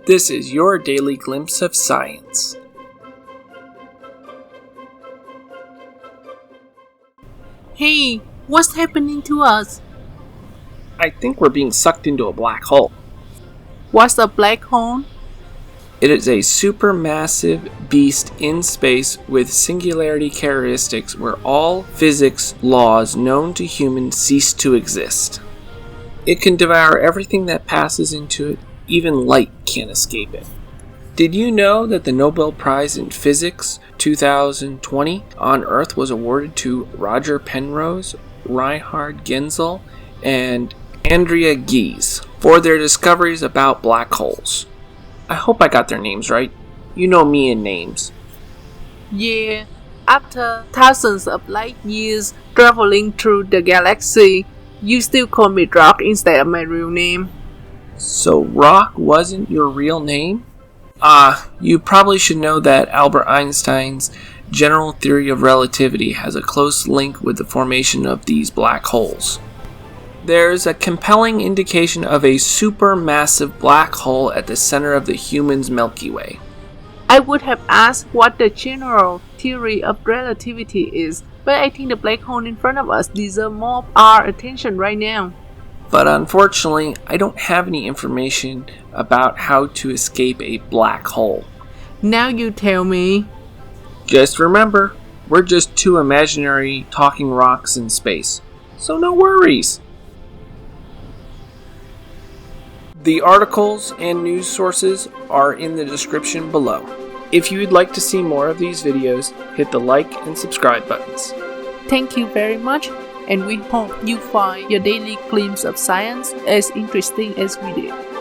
This is your daily glimpse of science. Hey, what's happening to us? I think we're being sucked into a black hole. What's a black hole? It is a supermassive beast in space with singularity characteristics where all physics laws known to humans cease to exist. It can devour everything that passes into it, even light can't escape it. Did you know that the Nobel Prize in Physics 2020 on Earth was awarded to Roger Penrose, Reinhard Genzel, and Andrea Ghez for their discoveries about black holes? I hope I got their names right. You know me and names. Yeah, after thousands of light years traveling through the galaxy, you still call me Rock instead of my real name. So Rock wasn't your real name? You probably should know that Albert Einstein's general theory of relativity has a close link with the formation of these black holes. There's a compelling indication of a supermassive black hole at the center of the human's Milky Way. I would have asked what the general theory of relativity is, but I think the black hole in front of us deserves more of our attention right now. But unfortunately, I don't have any information about how to escape a black hole. Now you tell me. Just remember, we're just two imaginary talking rocks in space, so no worries. The articles and news sources are in the description below. If you would like to see more of these videos, hit the like and subscribe buttons. Thank you very much, and we hope you find your daily glimpse of science as interesting as we did.